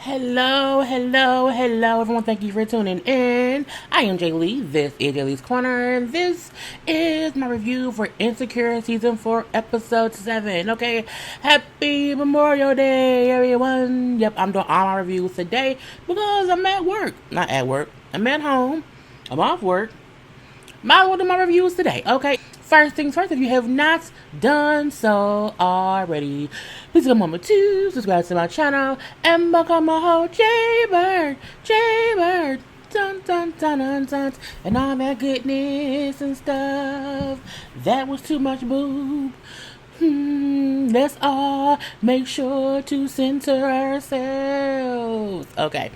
Hello, everyone. Thank you for tuning in. I am Lee. This is JLeesCorner, and this is my review for Insecure Season 4, Episode 7. Okay, happy Memorial Day, everyone. Yep, I'm doing all my reviews today because I'm at work. Not at work. I'm at home. I'm off work. Might as well do my reviews today, okay? First things first, if you have not done so already, please take a moment to subscribe to my channel and become a whole JayBird, dun dun dun dun dun, and all that goodness and stuff. That was too much boob. Let's all make sure to center ourselves. Okay.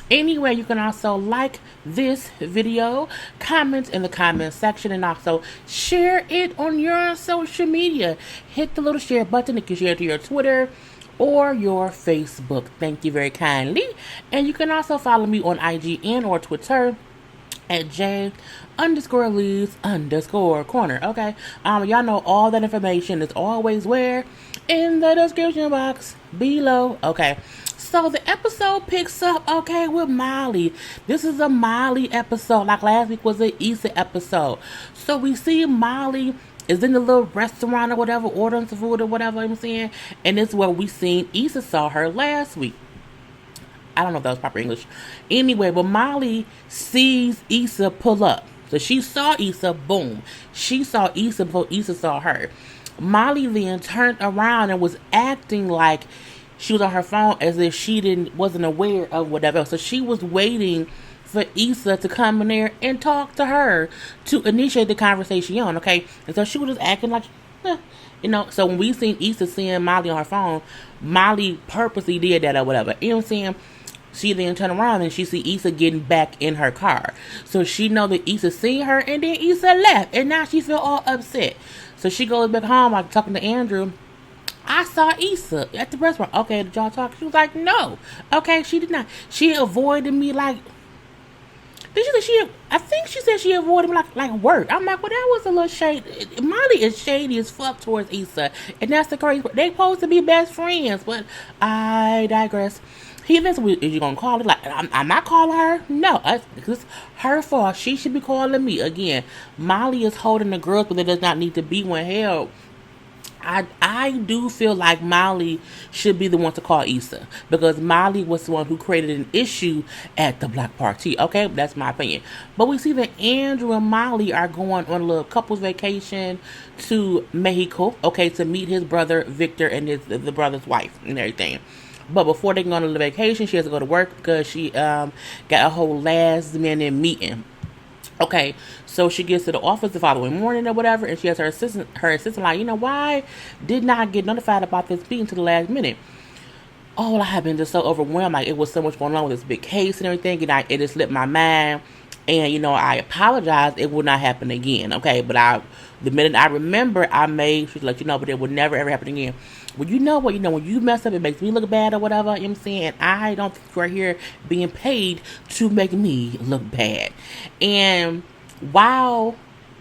Anyway, you can also like this video, comment in the comment section, and also share it on your social media. Hit the little share button. You can share it to your Twitter or your Facebook. Thank you very kindly. And you can also follow me on IG and or Twitter at J_Lees_Corner. Okay. Y'all know all that information is always where? In the description box below. Okay. So the episode picks up, okay, with Molly. This is a Molly episode. Like last week was an Issa episode. So we see Molly is in the little restaurant or whatever, ordering some food or whatever, I'm saying. And this is where we seen Issa saw her last week. I don't know if that was proper English. Anyway, but Molly sees Issa pull up. So she saw Issa, boom. She saw Issa before Issa saw her. Molly then turned around and was acting like she was on her phone as if she wasn't aware of whatever. So she was waiting for Issa to come in there and talk to her to initiate the conversation on, okay? And so she was just acting like, so when we seen Issa seeing Molly on her phone, Molly purposely did that or whatever. You know what I'm saying? She then turned around and she see Issa getting back in her car. So she know that Issa seen her and then Issa left. And now she feel all upset. So she goes back home like talking to Andrew. I saw Issa at the restaurant. Okay, did y'all talk? She was like, no. Okay, she did not. She avoided me like... I think she said she avoided me like work. I'm like, well, that was a little shady. Molly is shady as fuck towards Issa. And that's the crazy part. They supposed to be best friends. But I digress. He then said, is you going to call it? Like, I'm not calling her. No, it's her fault. She should be calling me. Again, Molly is holding the girls, but it does not need to be one. Hell, I do feel like Molly should be the one to call Issa. Because Molly was the one who created an issue at the Black Party. Okay, that's my opinion. But we see that Andrew and Molly are going on a little couples vacation to Mexico. Okay, to meet his brother Victor and the brother's wife and everything. But before they can go on the vacation, she has to go to work because she got a whole last minute meeting. Okay, so she gets to the office the following morning or whatever, and she has her assistant like, why didn't I get notified about this meeting to the last minute? Oh, I have been just so overwhelmed. Like, it was so much going on with this big case and everything, and it just slipped my mind. And, I apologize. It will not happen again, okay? But the minute I remember, I made sure to let you know, but it would never, ever happen again. Well, you know what? When you mess up, it makes me look bad or whatever. You know what I'm saying? And I don't think you're here being paid to make me look bad. And while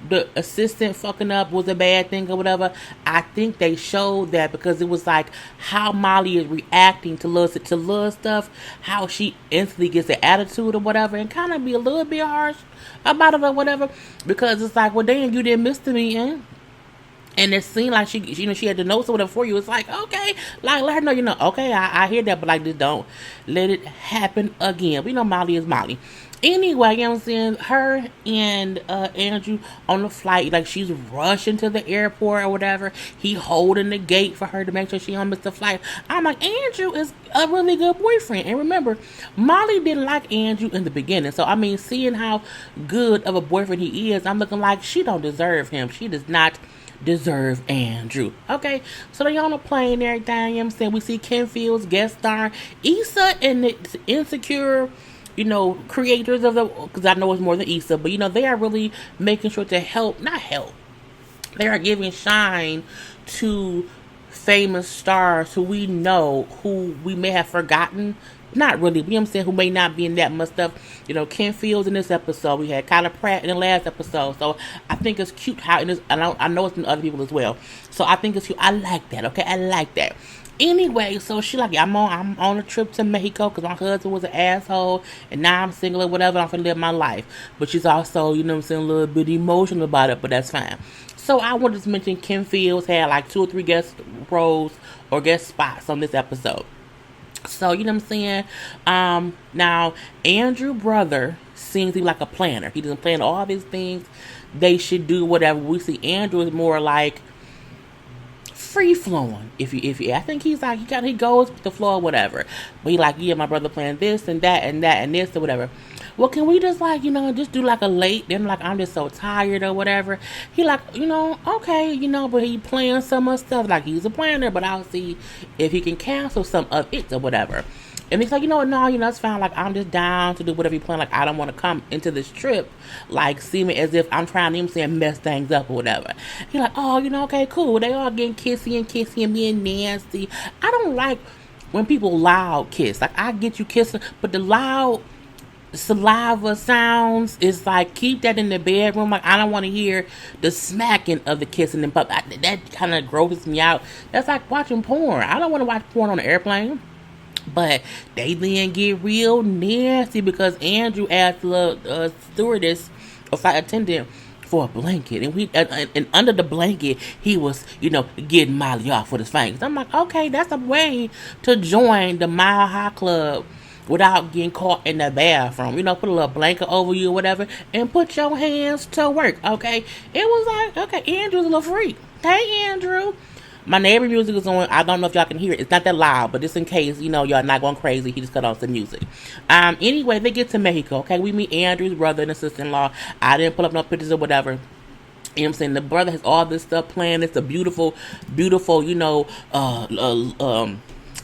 the assistant fucking up was a bad thing or whatever, I think they showed that because it was like how Molly is reacting to little stuff, how she instantly gets an attitude or whatever, and kind of be a little bit harsh about it or whatever, because it's like, well, damn, you didn't miss the meeting. And it seemed like she had the notes or whatever for you. It's like, okay, like, let her know, okay, I hear that, but like, just don't let it happen again. We know Molly is Molly. Anyway, you know what I'm saying? Her and Andrew on the flight, like she's rushing to the airport or whatever. He holding the gate for her to make sure she don't miss the flight. I'm like, Andrew is a really good boyfriend. And remember, Molly didn't like Andrew in the beginning. So, I mean, seeing how good of a boyfriend he is, I'm looking like she don't deserve him. She does not deserve Andrew. Okay, so they on a plane and everything. You know what I'm saying? We see Ken Fields guest star. Issa and the Insecure, creators of because I know it's more than Issa, but they are really making sure to not help. They are giving shine to famous stars who we know, who we may have forgotten. Not really, you know what I'm saying, who may not be in that much stuff. Ken Fields in this episode. We had Karla Pace in the last episode. So I think it's cute how I know it's been other people as well. So I think it's cute. I like that, okay? I like that. Anyway, so she like, I'm on a trip to Mexico because my husband was an asshole and now I'm single or whatever. I'm gonna live my life. But she's also, you know what I'm saying, a little bit emotional about it, but that's fine. So I wanted to mention Kim Fields had like 2 or 3 guest roles or guest spots on this episode. So, you know what I'm saying? Now, Andrew brother seems to be like a planner. He doesn't plan all these things. They should do whatever. We see Andrew is more like free flowing. If you, I think he's like he goes with the flow or whatever. But he like, yeah, my brother playing this and that and that and this or whatever. Well, can we just like, just do like a late? Then like, I'm just so tired or whatever. He like, okay, but he playing some of stuff like he's a planner. But I'll see if he can cancel some of it or whatever. And he's like, no, it's fine. Like, I'm just down to do whatever you plan. Like, I don't want to come into this trip, like, seeming as if I'm trying to mess things up or whatever. He's like, oh, okay, cool. They all getting kissy and being nasty. I don't like when people loud kiss. Like, I get you kissing, but the loud saliva sounds is like, keep that in the bedroom. Like, I don't want to hear the smacking of the kissing and pup. That kind of grosses me out. That's like watching porn. I don't want to watch porn on the airplane. But they then get real nasty because Andrew asked the stewardess or flight attendant for a blanket, and under the blanket he was, getting Molly off with his fingers. I'm like, okay, that's a way to join the Mile High Club without getting caught in the bathroom. Put a little blanket over you or whatever, and put your hands to work. Okay, it was like, okay, Andrew's a little freak. Hey, Andrew. My neighbor music is on. I don't know if y'all can hear it. It's not that loud, but just in case, y'all not going crazy, he just cut off some music. Anyway, they get to Mexico. Okay, we meet Andrew's brother and his sister-in-law. I didn't pull up no pictures or whatever. You know what I'm saying? The brother has all this stuff planned. It's a beautiful, beautiful,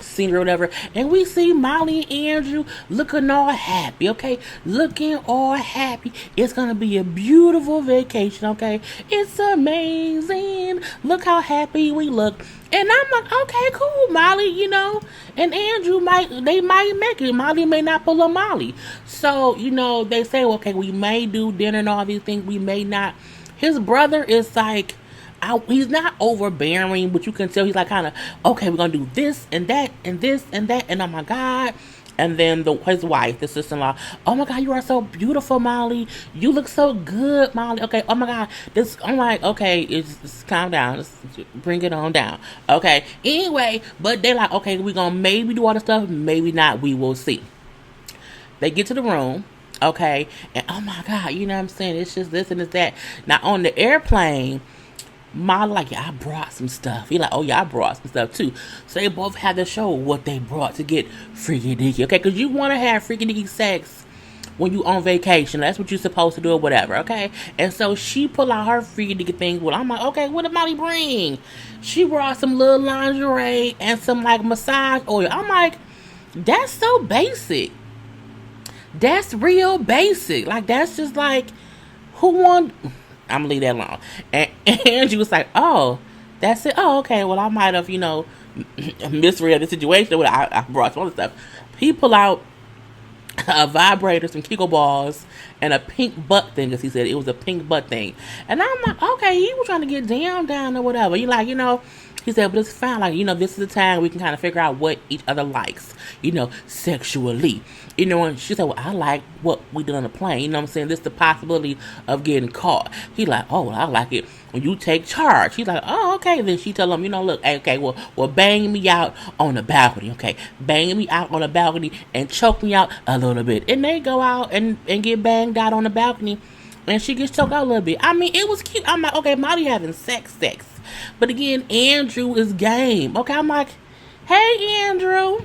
scenery or whatever. And we see Molly and Andrew looking all happy, okay? Looking all happy. It's gonna be a beautiful vacation, okay? It's amazing. Look how happy we look. And I'm like, okay, cool, Molly, and Andrew might make it. Molly may not pull a Molly. So, they say, okay, we may do dinner and all these things. We may not. His brother is like, he's not overbearing, but you can tell he's like kind of, okay, we're going to do this and that and this and that. And oh my God. And then his wife, the sister-in-law, oh my God, you are so beautiful, Molly. You look so good, Molly. Okay, oh my God. I'm like, okay, it's calm down. Just bring it on down. Okay. Anyway, but they're like, okay, we're going to maybe do all the stuff. Maybe not. We will see. They get to the room. Okay. And oh my God, you know what I'm saying? It's just this and it's that. Now on the airplane, Molly like, yeah, I brought some stuff. He like, oh yeah, I brought some stuff too. So they both had to show what they brought to get freaky deaky. Okay, because you want to have freaky deaky sex when you on vacation. That's what you're supposed to do or whatever. Okay, and so she pulled out her freaky deaky things. Well, I'm like, okay, what did Molly bring? She brought some little lingerie and some like massage oil. I'm like, that's so basic. That's real basic. Like, that's just like, who want? I'm gonna leave that alone. And Angie was like, oh, that's it. Oh, okay. Well, I might have, misread the situation. I brought some other stuff. He pulled out a vibrator, some Kegel balls, and a pink butt thing, as he said. It was a pink butt thing. And I'm like, okay, he was trying to get down or whatever. He like, he said, but it's fine. Like, this is the time we can kind of figure out what each other likes, sexually. And she said, well, I like what we did on the plane. You know what I'm saying? This is the possibility of getting caught. He like, oh, well, I like it when you take charge. He's like, oh, okay. Then she tell him, look, okay, well, bang me out on the balcony, okay? Bang me out on the balcony and choke me out a little bit. And they go out and get banged out on the balcony. And she gets choked out a little bit. I mean, it was cute. I'm like, okay, Molly having sex. But again, Andrew is game. Okay, I'm like, hey, Andrew.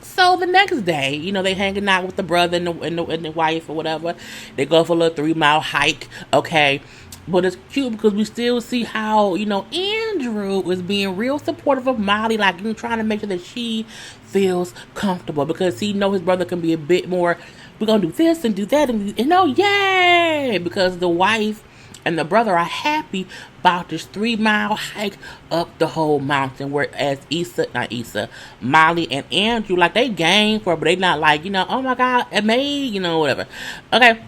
So the next day, they hanging out with the brother and the wife or whatever. They go for a little 3-mile hike. Okay. But it's cute because we still see how, Andrew is being real supportive of Molly, like, trying to make sure that she feels comfortable because he know his brother can be a bit more, we're going to do this and do that and yay! Because the wife and the brother are happy about this 3-mile hike up the whole mountain. Whereas Molly and Andrew, like, they game for it, but they not like, oh my God, it made, whatever. Okay.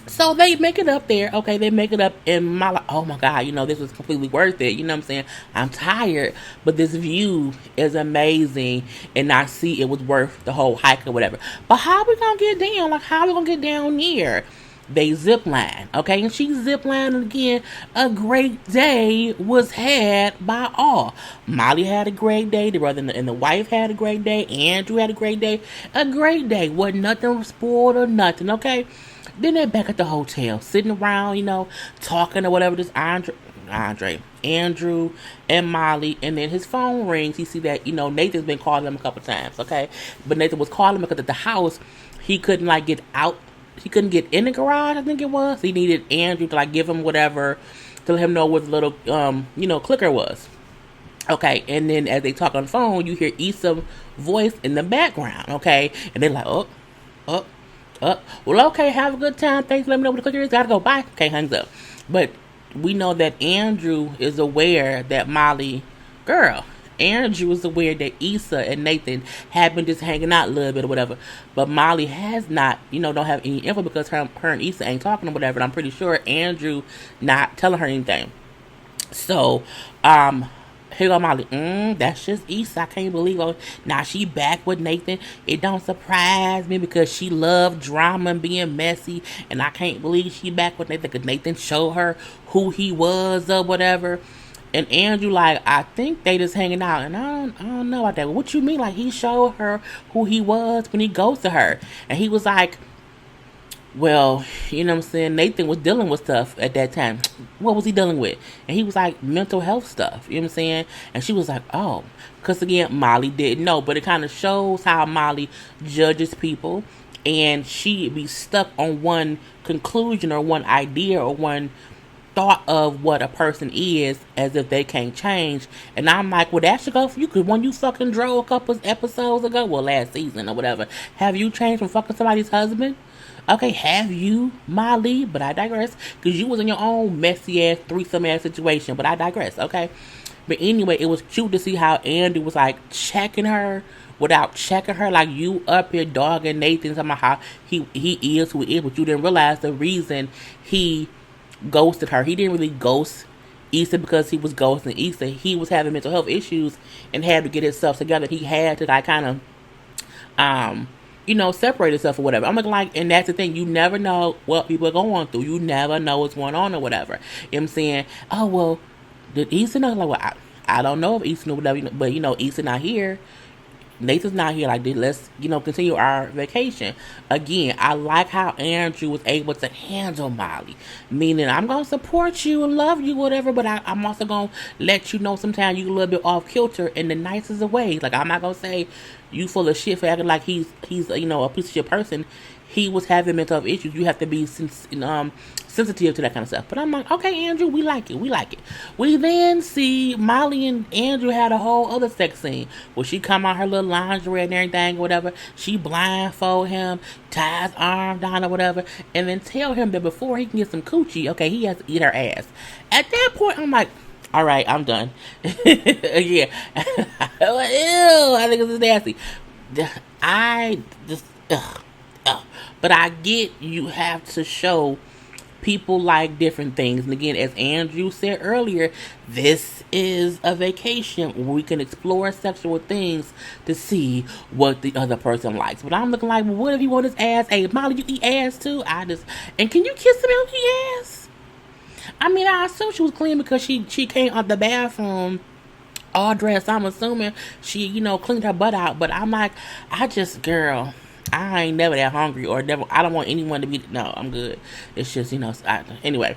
So they make it up there. Okay, they make it up in my like, oh my God, this was completely worth it. You know what I'm saying? I'm tired, but this view is amazing, and I see it was worth the whole hike or whatever. But how we gonna get down? Like, how we gonna get down here? They zip line, okay, and she zip line again. A great day was had by all. Molly had a great day. The brother and the wife had a great day. Andrew had a great day. A great day. Wasn't nothing spoiled or nothing, okay? Then they're back at the hotel, sitting around, talking or whatever. This Andrew, and Molly, and then his phone rings. He see that Nathan's been calling him a couple times, okay, but Nathan was calling him because at the house he couldn't like get out. He couldn't get in the garage. I think it was. He needed Andrew to like give him whatever to let him know what the little clicker was. Okay, and then as they talk on the phone, you hear Issa's voice in the background. Okay, and they're like, oh, well, okay, have a good time. Thanks for letting me know what the clicker is. Gotta go. Bye. Okay, hangs up. But we know that Andrew is aware that Andrew is aware that Issa and Nathan have been just hanging out a little bit or whatever. But Molly has not, don't have any info because her and Issa ain't talking or whatever. And I'm pretty sure Andrew not telling her anything. So, here go Molly. That's just Issa. I can't believe it. Now she back with Nathan. It don't surprise me because she loved drama and being messy. And I can't believe she back with Nathan because Nathan showed her who he was or whatever. And Andrew like, I think they just hanging out. And I don't know about that. What you mean? Like he showed her who he was when he goes to her. And he was like, well, you know what I'm saying? Nathan was dealing with stuff at that time. What was he dealing with? And he was like, mental health stuff. You know what I'm saying? And she was like, oh. Because again, Molly didn't know. But it kind of shows how Molly judges people. And she be stuck on one conclusion or one idea or one thought of what a person is as if they can't change. And I'm like, well, that should go for you. Because when you fucking drove a couple episodes ago, well, last season or whatever, have you changed from fucking somebody's husband? Okay, have you, Molly? But I digress. Because you was in your own messy ass, threesome ass situation. But I digress, okay? But anyway, it was cute to see how Andy was like checking her without checking her. Like you up here dogging Nathan talking about how he is who he is. But you didn't realize the reason he ghosted her. He didn't really ghost Issa because he was ghosting Issa. He was having mental health issues and had to get himself together. He had to like kind of separate himself or whatever. I'm looking like, and that's the thing, you never know what people are going through. You never know what's going on or whatever. You know what I'm saying? Oh, well, did Issa know? Like, well, I don't know if Issa knew whatever, but Issa not here. Nathan's not here. Like, let's, continue our vacation. Again, I like how Andrew was able to handle Molly. Meaning, I'm going to support you and love you, whatever, but I'm also going to let you know sometimes you're a little bit off kilter in the nicest of ways. Like, I'm not going to say you full of shit for acting like he's a piece of shit person. He was having mental health issues. You have to be sensitive to that kind of stuff. But I'm like, okay, Andrew, we like it. We then see Molly and Andrew had a whole other sex scene where she come out her little lingerie and everything or whatever. She blindfold him, tie his arm down or whatever, and then tell him that before he can get some coochie, okay, he has to eat her ass. At that point, I'm like, all right, I'm done. Yeah. Ew, I think this is nasty. I just, but I get you have to show people like different things. And again, as Andrew said earlier, this is a vacation where we can explore sexual things to see what the other person likes. But I'm looking like, well, what if you want his ass? Hey, Molly, you eat ass too? And can you kiss him and eat ass? I mean, I assume she was clean because she came out the bathroom all dressed. I'm assuming she, cleaned her butt out. But I'm like, girl, I ain't never that hungry or never. I don't want anyone to be. No, I'm good. It's just, anyway,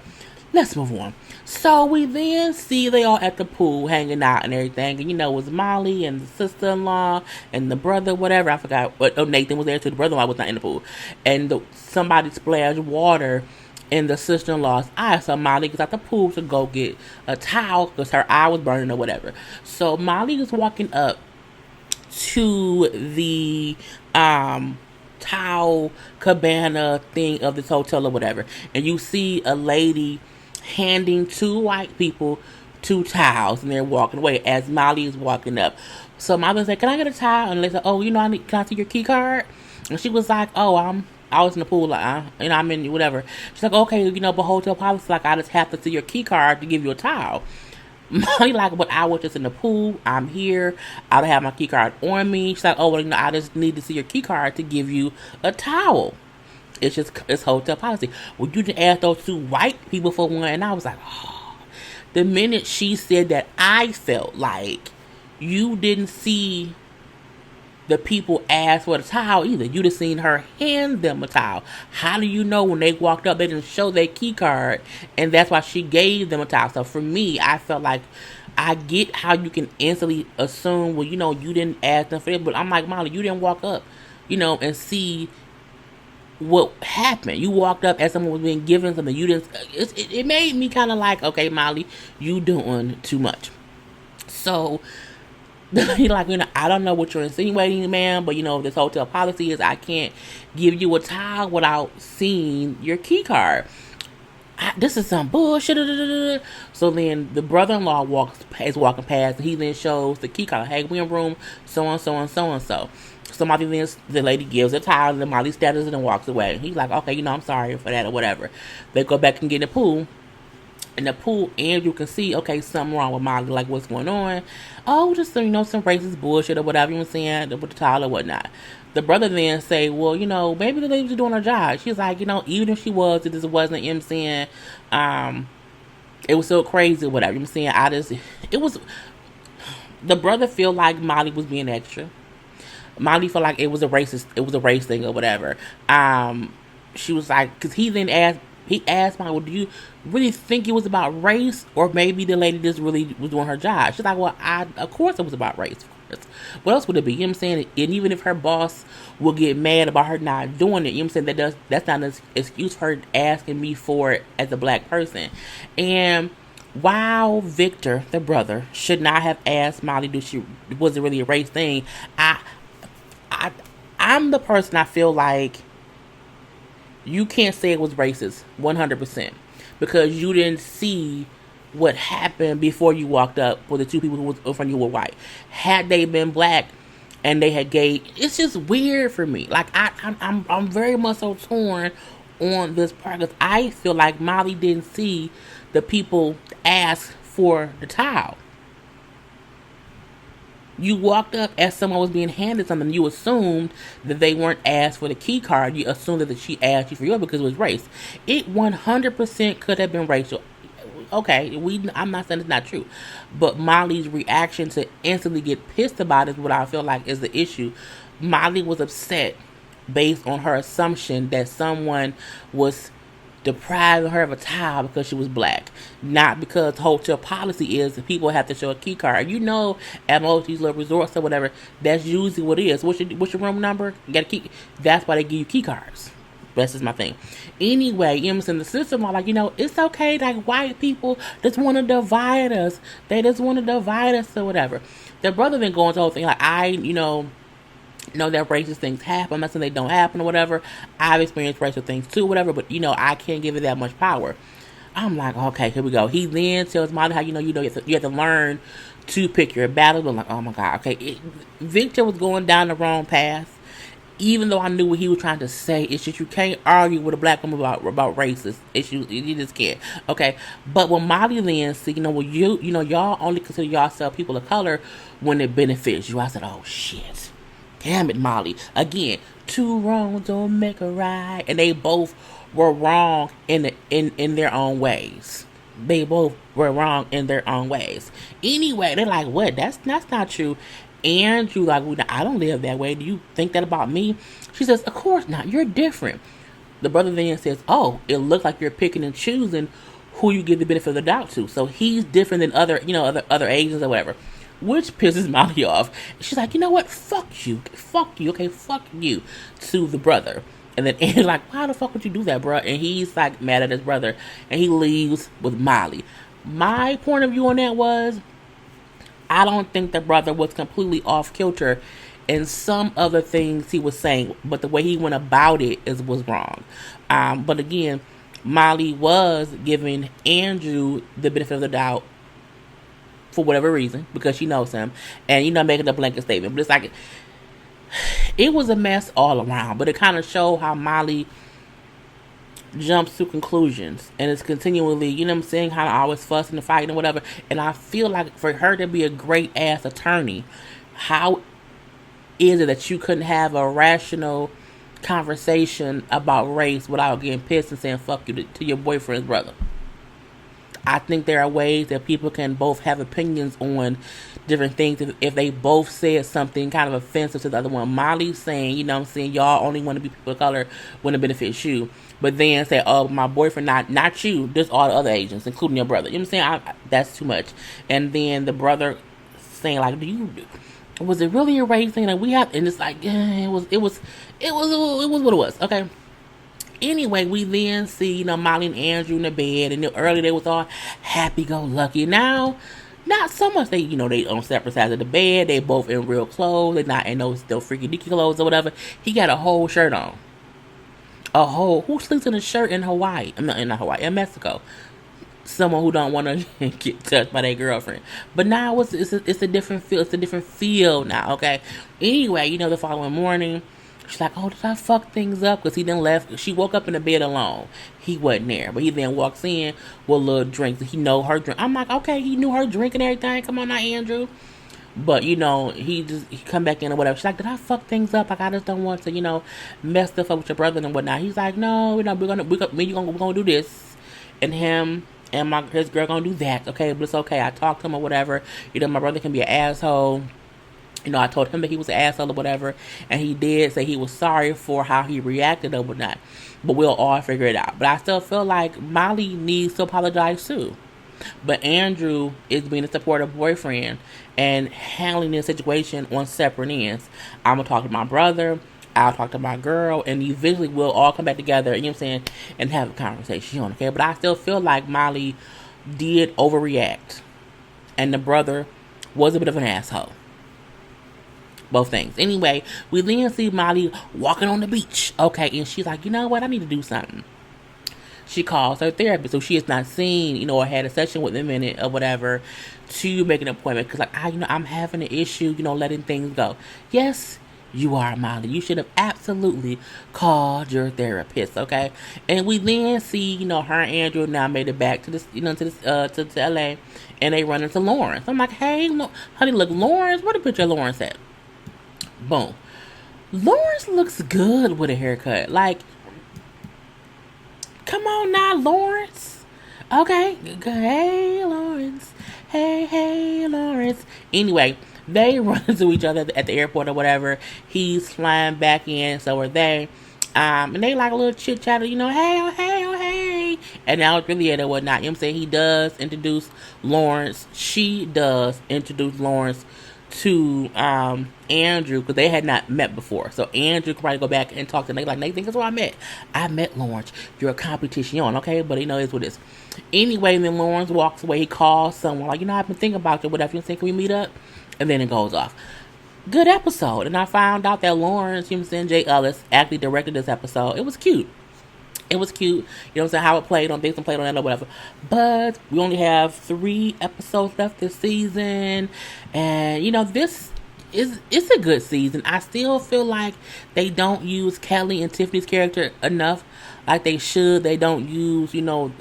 let's move on. So we then see they all at the pool hanging out and everything. And, it was Molly and the sister-in-law and the brother, whatever. I forgot. Nathan was there too. The brother-in-law was not in the pool. And somebody splashed water in the sister-in-law's eye. So Molly goes out the pool to go get a towel because her eye was burning or whatever. So Molly is walking up to the towel cabana thing of this hotel or whatever, and you see a lady handing two white people two towels, and they're walking away as Molly is walking up. So Molly's like, can I get a towel? And they said, oh, can I see your key card? And she was like, oh, I was in the pool, like, I'm in whatever. She's like, okay, but hotel policy, like, I just have to see your key card to give you a towel. Molly like, but I was just in the pool. I'm here. I don't have my key card on me. She's like, oh, well, I just need to see your key card to give you a towel. It's hotel policy. Well, you didn't ask those two white people for one, and I was like, oh. The minute she said that, I felt like you didn't see the people ask for the towel either. You just seen her hand them a towel. How do you know when they walked up, they didn't show their key card, and that's why she gave them a towel? So for me, I felt like I get how you can instantly assume, well, you didn't ask them for it, but I'm like, Molly, you didn't walk up, and see what happened. You walked up as someone was being given something. You didn't. It made me kind of like, okay, Molly, you doing too much. So he like, I don't know what you're insinuating, man, but this hotel policy is I can't give you a towel without seeing your key card. This is some bullshit. So then the brother-in-law is walking past, and he then shows the key card. Hey, we in room so and so and so and so. Somebody then, the lady gives a towel, and Molly status and walks away. He's like, okay, I'm sorry for that or whatever. They go back and get in the pool. In the pool, Andrew can see, okay, something wrong with Molly, like what's going on. Oh, just some racist bullshit or whatever, with the towel or whatnot. The brother then say, well, maybe the lady was doing her job. She's like, even if she was, it just wasn't him saying, it was so crazy or whatever. It was, the brother feel like Molly was being extra. Molly felt like it was a race thing or whatever. She was like, because he asked Molly, well, do you really think it was about race, or maybe the lady just really was doing her job? She's like, well, of course it was about race. What else would it be? You know what I'm saying? And even if her boss will get mad about her not doing it, you know what I'm saying? That's not an excuse for her asking me for it as a black person. And while Victor, the brother, should not have asked Molly, was it really a race thing? I'm the person, I feel like you can't say it was racist 100% because you didn't see what happened before you walked up with the two people who was in front of you were white. Had they been black and they had gay, it's just weird for me. Like I'm very much so torn on this part because I feel like Molly didn't see the people ask for the towel. You walked up as someone was being handed something. You assumed that they weren't asked for the key card. You assumed that she asked you for yours because it was race. It 100% could have been racial. Okay, I'm not saying it's not true. But Molly's reaction to instantly get pissed about is what I feel like is the issue. Molly was upset based on her assumption that someone was depriving her of a towel because she was black, not because hotel policy is that people have to show a key card. At most these little resorts or whatever, that's usually what it is. What's your room number? You got a key. That's why they give you key cards. That's just my thing. Anyway, the system are like, it's okay. Like white people just want to divide us. They just want to divide us or whatever. The brother then going to the whole thing like know that racist things happen. I'm not saying they don't happen or whatever. I've experienced racist things too, whatever, but I can't give it that much power. I'm like, okay, here we go. He then tells Molly how you have to learn to pick your battles. I'm like, oh my god, okay. Victor was going down the wrong path. Even though I knew what he was trying to say, it's just you can't argue with a black woman about racist issues. You just can't. Okay, but when Molly then said, y'all only consider yourself people of color when it benefits you. I said, oh shit. Damn it, Molly. Again, two wrongs don't make a right. And they both were wrong in their own ways. They both were wrong in their own ways. Anyway, they're like, what? That's not true. Andrew, like, I don't live that way. Do you think that about me? She says, of course not. You're different. The brother then says, oh, it looks like you're picking and choosing who you give the benefit of the doubt to. So he's different than other Asians or whatever. Which pisses Molly off. She's like, you know what? Fuck you. Okay, fuck you to the brother. And then Andy's like, why the fuck would you do that, bro? And he's like mad at his brother. And he leaves with Molly. My point of view on that was, I don't think the brother was completely off kilter in some other things he was saying. But the way he went about it was wrong. But again, Molly was giving Andrew the benefit of the doubt for whatever reason, because she knows him, and making a blanket statement. But it's like, It was a mess all around, but it kind of showed how Molly jumps to conclusions and is continually, you know what I'm saying, how I always fussing and fighting and whatever. And I feel like for her to be a great ass attorney, how is it that you couldn't have a rational conversation about race without getting pissed and saying fuck you to your boyfriend's brother? I think there are ways that people can both have opinions on different things if they both said something kind of offensive to the other one. Molly's saying, you know what I'm saying, y'all only want to be people of color when it benefits you. But then say, oh, my boyfriend, not you, just all the other Asians, including your brother. You know what I'm saying? That's too much. And then the brother saying, like, was it really a race thing? Like, we have, and it's like, it was what it was. Okay. Anyway, we then see, you know, Molly and Andrew in the bed, and earlier they was all happy-go-lucky. Now, not so much. They, you know, they on separate sides of the bed. They both in real clothes. They're not in those still freaky deaky clothes or whatever. He got a whole shirt on. Who sleeps in a shirt in Hawaii? Not Hawaii, in Mexico. Someone who don't want to get touched by their girlfriend. But now it's a different feel. It's a different feel now. Okay. Anyway, you know, the following morning, she's like, oh, did I fuck things up? Because he then left. She woke up in the bed alone. He wasn't there. But he then walks in with a little drink. He know her drink. I'm like, okay, he knew her drink and everything. Come on now, Andrew. But, you know, he come back in or whatever. She's like, did I fuck things up? Like, I just don't want to, you know, mess stuff up with your brother and whatnot. He's like, no, you know, we're gonna do this. And him and his girl gonna do that. Okay, but it's okay. I talked to him or whatever. You know, my brother can be an asshole. You know, I told him that he was an asshole or whatever, and he did say he was sorry for how he reacted or whatnot. But we'll all figure it out. But I still feel like Molly needs to apologize too. But Andrew is being a supportive boyfriend and handling this situation on separate ends. I'm gonna talk to my brother, I'll talk to my girl, and eventually we'll all come back together, you know what I'm saying, and have a conversation, okay? But I still feel like Molly did overreact, and the brother was a bit of an asshole. Both things. Anyway, we then see Molly walking on the beach. Okay, and she's like, you know what? I need to do something. She calls her therapist, so she has not seen, you know, or had a session with them in it or whatever, to make an appointment. Because, like, I'm having an issue, you know, letting things go. Yes, you are, Molly. You should have absolutely called your therapist, okay? And we then see, you know, her and Andrew now made it back to this, you know, to LA, and they run into Lawrence. I'm like, hey, honey, look, Lawrence, where the picture of Lawrence at? Boom. Lawrence looks good with a haircut. Like, come on now, Lawrence. Okay. Hey, Lawrence. Hey, Lawrence. Anyway, they run into each other at the airport or whatever. He's flying back in, so are they. And they like a little chit chat, you know, hey. And now it's really it or whatnot. You know what I'm saying? He does introduce Lawrence. She does introduce Lawrence to Andrew, because they had not met before. So Andrew could probably go back and talk to Nate, like, Nate, think that's where I met. I met Lawrence. You're a competition, okay? But you know, it's what it is. Anyway, then Lawrence walks away. He calls someone, like, you know, I've been thinking about you, whatever. You think, can we meet up? And then it goes off. Good episode. And I found out that Lawrence, you know what I'm saying, Jay Ellis, actually directed this episode. It was cute. You know what I'm saying, how it played on this and played on that or whatever. But we only have 3 episodes left this season. And, you know, it's a good season. I still feel like they don't use Kelly and Tiffany's character enough like they should. They don't use, you know,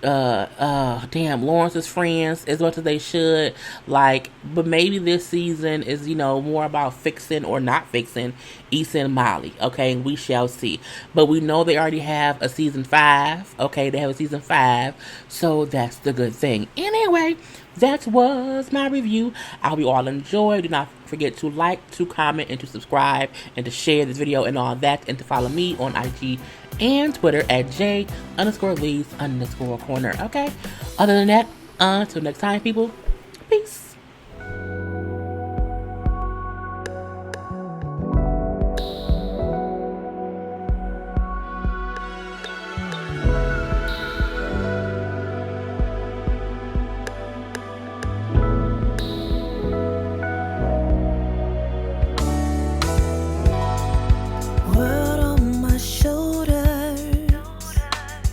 Lawrence's friends as much as they should. Like, but maybe this season is, you know, more about fixing or not fixing Issa and Molly. Okay, we shall see. But we know they already have a season 5. Okay, they have a season 5, so that's the good thing. Anyway, that was my review. I hope you all enjoyed. Do not forget to like, to comment, and to subscribe, and to share this video and all that, and to follow me on IG and Twitter at J_Lees_Corner. Okay? Other than that, until next time, people, peace.